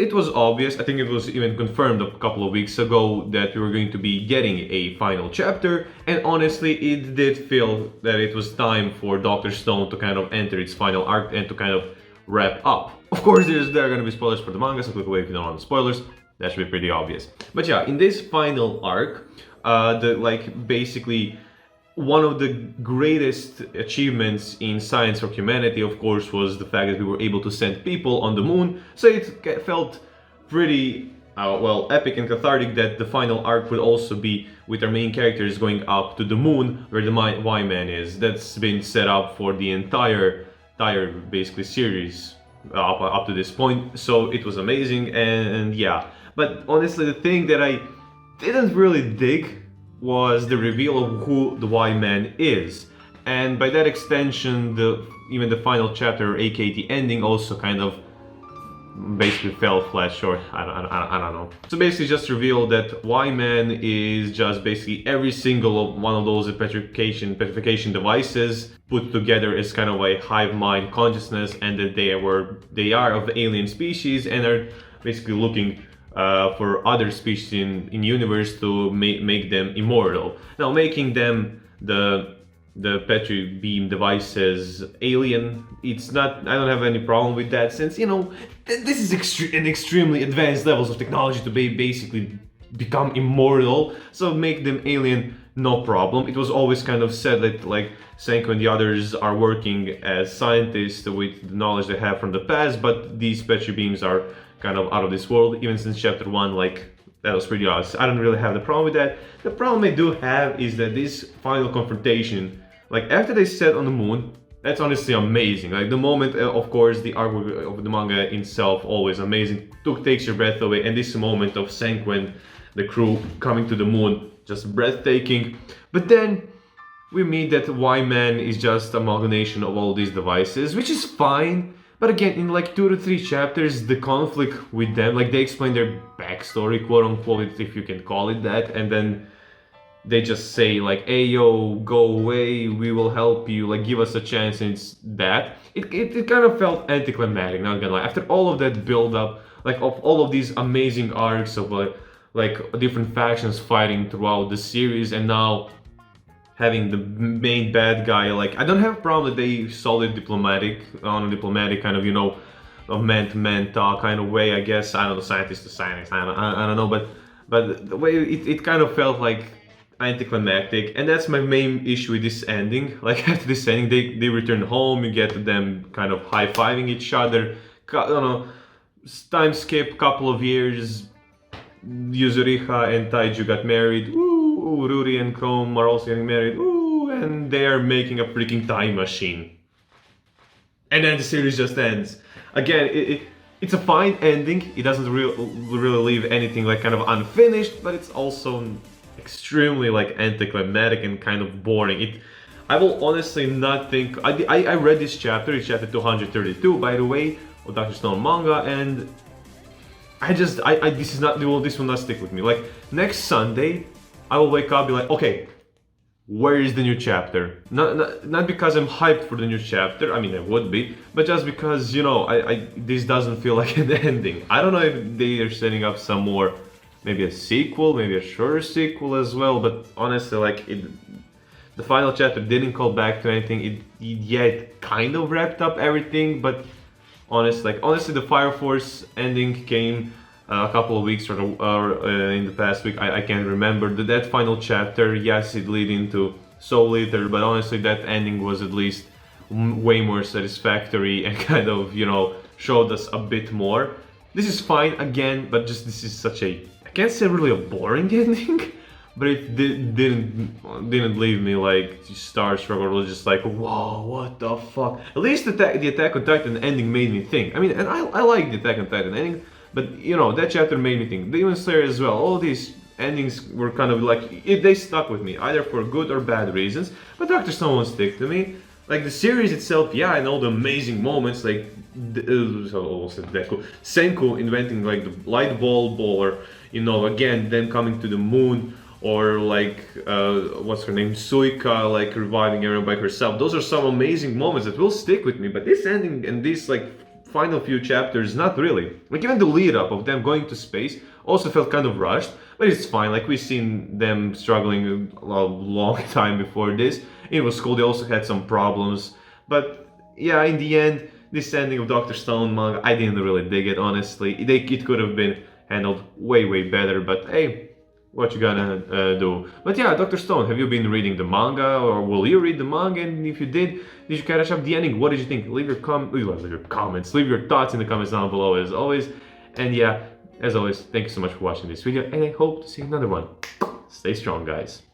it was obvious, I think it was even confirmed a couple of weeks ago, that we were going to be getting a final chapter, and honestly it did feel that it was time for Dr. Stone to kind of enter its final arc and to kind of wrap up. Of course there are going to be spoilers for the manga, so click away if you don't want spoilers. That should be pretty obvious. But yeah, in this final arc, basically one of the greatest achievements in science for humanity, of course, was the fact that we were able to send people on the moon. So it felt pretty, epic and cathartic that the final arc would also be with our main characters going up to the moon, where the Y-Man is. That's been set up for the entire basically series up to this point. So it was amazing, and yeah. But honestly, the thing that I didn't really dig was the reveal of who the Y-Man is. And by that extension, even the final chapter, aka the ending, also kind of basically fell flat short. I don't know. So basically just revealed that Y-Man is just basically every single one of those petrification devices put together as kind of a hive mind consciousness, and that they are of the alien species and are basically looking for other species in universe to make them immortal. Now, making them the Petri beam devices alien, it's not. I don't have any problem with that, since this is an extremely advanced levels of technology to basically become immortal. So make them alien, no problem. It was always kind of said that like Senko and the others are working as scientists with the knowledge they have from the past, but these Petri beams are kind of out of this world, even since chapter 1, like, that was pretty obvious. I don't really have the problem with that. The problem I do have is that this final confrontation, like after they set on the moon, that's honestly amazing. Like the moment, of course, the arc of the manga itself, always amazing, takes your breath away, and this moment of Senko and the crew coming to the moon, just breathtaking. But then we meet that Y-Man is just amalgamation of all these devices, which is fine. But again, in like 2 to 3 chapters, the conflict with them, like they explain their backstory, quote unquote, if you can call it that, and then they just say like, hey yo, go away, we will help you, like give us a chance, and it's that. It kind of felt anticlimactic, not gonna lie. After all of that build up, like of all of these amazing arcs of like different factions fighting throughout the series, and now having the main bad guy, like I don't have a problem that they solved it on a diplomatic kind of, a man-to-man talk kind of way, I guess. I don't know, scientist to scientist, I don't know, but the way it kind of felt like anticlimactic, and that's my main issue with this ending. Like after this ending, they return home, you get them kind of high-fiving each other, I don't know, time skip, couple of years, Yuzuriha and Taiju got married. Ooh, Ruri and Chrome are also getting married. Ooh, and they are making a freaking time machine. And then the series just ends. Again, it's a fine ending. It doesn't really leave anything like kind of unfinished, but it's also extremely like anticlimactic and kind of boring. I will honestly not think. I read this chapter. It's chapter 232, by the way, of Dr. Stone manga, and this will not stick with me. Like next Sunday, I will wake up and be like, okay, where is the new chapter? Not because I'm hyped for the new chapter. I mean, I would be, but just because this doesn't feel like an ending. I don't know if they are setting up some more, maybe a sequel, maybe a shorter sequel as well. But honestly, like the final chapter didn't call back to anything. It kind of wrapped up everything, but honestly, the Fire Force ending came a couple of weeks or in the past week. I can't remember. That final chapter, yes, it led into Soul Eater, but honestly, that ending was at least way more satisfactory and kind of, showed us a bit more. This is fine again, but just this is such a, I can't say really a boring ending, but it didn't leave me like starstruck or just like, whoa, what the fuck. At least the Attack on Titan ending made me think. I mean, and I like the Attack on Titan ending, but that chapter made me think. Demon Slayer as well. All these endings were kind of like, they stuck with me, either for good or bad reasons. But Dr. Stone won't stick to me. Like the series itself, yeah, and all the amazing moments, like Senku inventing like the light bulb, or again them coming to the moon, or like what's her name, Suika, like reviving everyone by herself. Those are some amazing moments that will stick with me. But this ending and this like final few chapters, not really. Like even the lead up of them going to space also felt kind of rushed, but it's fine. Like we've seen them struggling a long time before this. It was cool. They also had some problems, but yeah, in the end, this ending of Doctor Stone manga, I didn't really dig it, honestly. It could have been handled way better, but hey, what you gonna do? But yeah, Doctor Stone, have you been reading the manga, or will you read the manga? And if you did you catch up the ending? What did you think? Leave your comments, leave your thoughts in the comments down below as always. And yeah, as always, thank you so much for watching this video, and I hope to see another one. Stay strong, guys.